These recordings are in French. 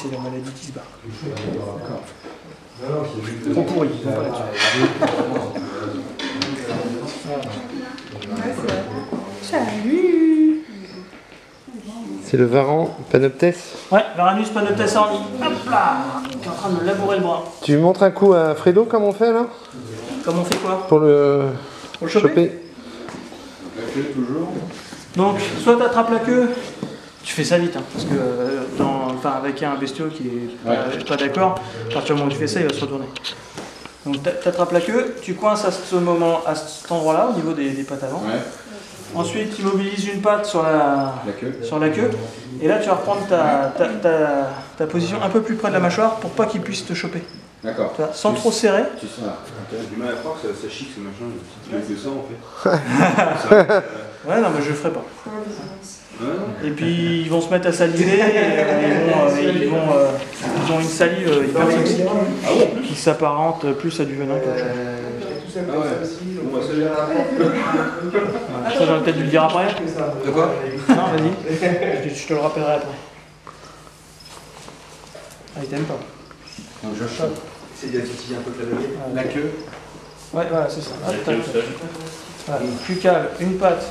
c'est la maladie qui se barre. Trop pourri, ils vont pas là-dessus. Salut. C'est le varan Panoptes. Ouais, Varanus Panoptes orni. Hop là. Tu es en train de me labourer le bras. Tu montres un coup à Fredo comment on fait là? Comment on fait quoi? Pour le choper. La queue toujours. Donc, soit tu attrapes la queue, tu fais ça vite, hein, parce que avec un bestiau qui est pas d'accord, à partir du moment où tu fais ça, il va se retourner. Donc, tu attrapes la queue, tu coinces à cet endroit-là, au niveau des pattes avant. Ouais. Ensuite, tu mobilises une patte sur la queue. Et là, tu vas reprendre ta position un peu plus près de la mâchoire pour pas qu'il puisse te choper. D'accord. Sans trop serrer. Tu sais, j'ai du mal à croire que ça chic ce machin. Tu fais que ça en fait. Ouais, non, mais je le ferai pas. Ouais. Et puis ils vont se mettre à saliver, ils ont une salive hyper toxique qui s'apparente plus à du venin qu'autre chose. Ah ouais. Bon, bah, ça, j'ai Voilà, ça j'aurais peut-être dû le dire après. De quoi? Non, vas-y, je te le rappellerai après. Ah, il t'aime pas. Donc je chope. C'est de titiller un peu la queue. Ouais, voilà, c'est ça. Hop, tac, tac. Voilà. Tu cales une patte.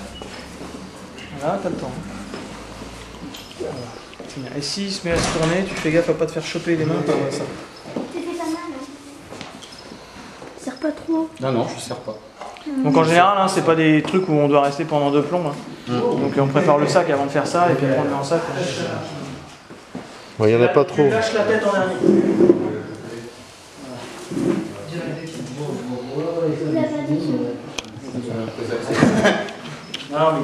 Voilà, t'as le temps. Voilà. Et s'il se met à se tourner, tu fais gaffe à pas te faire choper les mains par ça. Tu fais pas mal, hein? Serre pas trop. Non, je serre pas. Donc en général, hein, c'est pas des trucs où on doit rester pendant 2 plombs. Hein. Donc on prépare le sac avant de faire ça et puis après on le met en sac. Bon, il n'y en a pas trop. Tu lâches la tête en dernier. Il a pas dit que... Non, mais...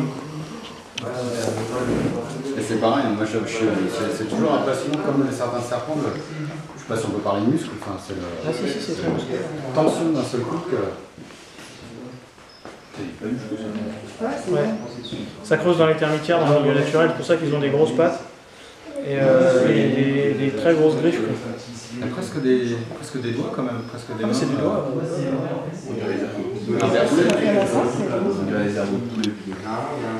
Et c'est pareil, moi c'est toujours impressionnant comme certains serpents. Je sais pas si on peut parler de muscles, enfin c'est Ah si, c'est très musclé. tension d'un seul coup que. Ouais. Ça creuse dans les termitières, dans le milieu naturel, c'est pour ça qu'ils ont des grosses pattes et des très grosses griffes. Il y a presque des doigts quand même, presque des mains. C'est du doigt. On dirait les herbes de poulet. Il y a un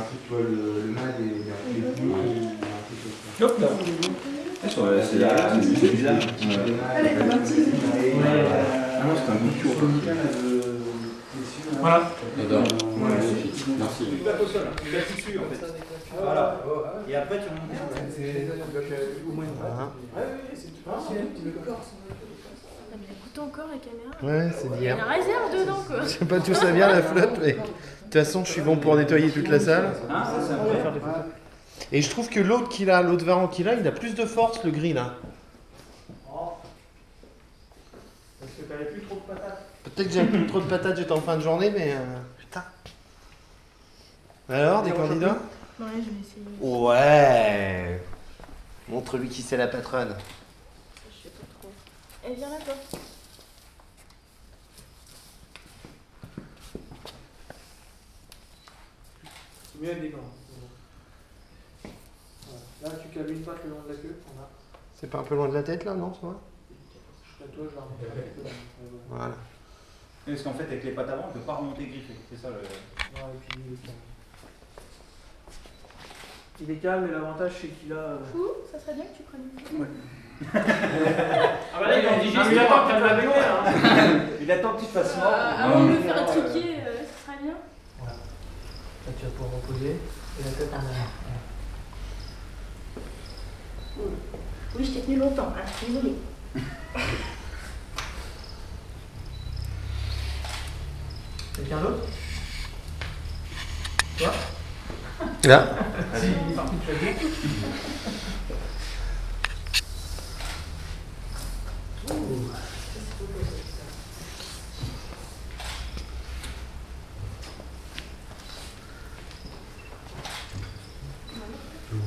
truc, tu vois, le mâle et Hop là. C'est bizarre. Ah non, c'est un goût pur. Voilà. J'adore. Merci. Tu battes au sol, tu battes dessus en fait. Voilà. Et après tu remontes. C'est au moins une patte. Oui, c'est tout. Le corps. Ah, mais écoute encore la caméra. Ouais, c'est Il y a bien. la réserve dedans, quoi. Je sais pas d'où ça vient la flotte, mais de toute façon, je suis bon pour nettoyer toute la salle. Hein, ça On va faire des photos. Et je trouve que l'autre varan qu'il a, il a plus de force, le gris là. Parce que t'avais plus trop de patates. Peut-être que j'avais plus trop de patates, j'étais en fin de journée, mais putain. Alors, des candidats? Ouais, je vais essayer. Ouais. Montre-lui qui c'est la patronne. Je sais pas trop. Eh, viens là, toi. C'est mieux avec des gants. Voilà. Là, tu cales une patte le long de la queue. C'est pas un peu loin de la tête là, non, ça va? Je ferai toi, je la remonte. Voilà. Parce qu'en fait, avec les pattes avant, on ne peut pas remonter griffé. C'est ça le. Ouais, et puis, il est calme et l'avantage c'est qu'il a. Fou, ça serait bien que tu prennes une photo. Ouais. Ah bah là, il est en digestion. Il attend que tu la hein. Il attend que tu te fasses mort. Avant de le faire triquer, ce serait bien. Voilà. Là, tu vas pouvoir reposer et la tête en arrière. Oui, je t'ai tenu longtemps, hein. Désolée. Quelqu'un d'autre? Toi? Là.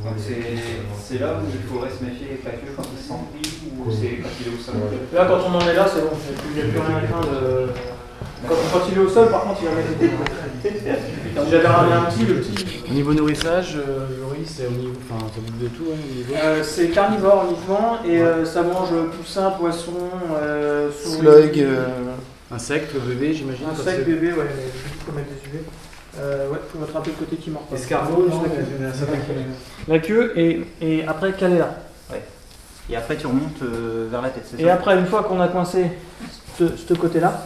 Donc c'est là où il faudrait se méfier avec la queue quand il se sent pris ou c'est quand il est au sol. Là, quand on en est là, c'est bon. Il n'y a plus rien à craindre. Quand il est au sol, par contre, il va mettre des coups. Si j'avais ramené un petit, le petit. Au niveau nourrissage, Laurie, c'est au niveau. Enfin, ça bouffe de tout, hein, au niveau. C'est carnivore uniquement et ça mange poussin, poisson, souris. Slug. Insectes, bébé, j'imagine. Insectes, bébé, ouais, mais il faut mettre des UV. Ouais, faut attraper le côté qui mord pas. Escargot, non, la queue et après caler là. Ouais. Et après, tu remontes vers la tête, c'est Et ça? après, une fois qu'on a coincé ce côté-là,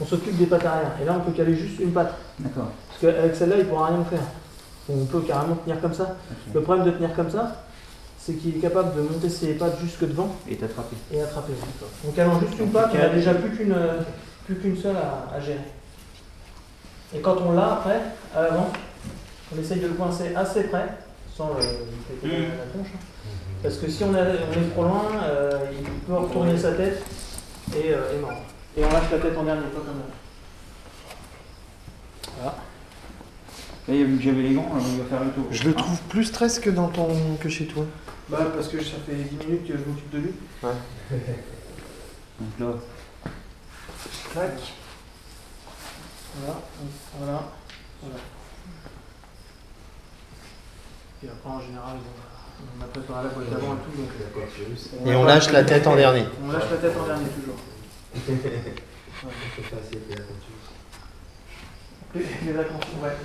on s'occupe des pattes arrière. Et là, on peut caler juste une patte. D'accord. Parce qu'avec celle-là, il ne pourra rien faire. On peut carrément tenir comme ça. Ok. Le problème de tenir comme ça, c'est qu'il est capable de monter ses pattes jusque devant Et t'attraper. et attraper. En calant juste une patte, on a déjà plus qu'une seule à gérer. Et quand on l'a après, à l'avant, on essaye de le coincer assez près, sans le péter la tronche. Parce que si on est trop loin, il peut retourner sa tête et mordre. Et on lâche la tête en dernier, pas comme là. Voilà. Là, vu que j'avais les gants, il va faire le tour. Je le trouve plus stress que que chez toi. Bah parce que ça fait 10 minutes que je m'occupe de lui. Ouais. Donc là, Clac. Voilà. Voilà. Voilà. Et après en général, on a préparé la boîte d'avant et tout. Donc, Et on lâche la tête en dernier. On lâche la tête en dernier toujours. Les vacances, ouais.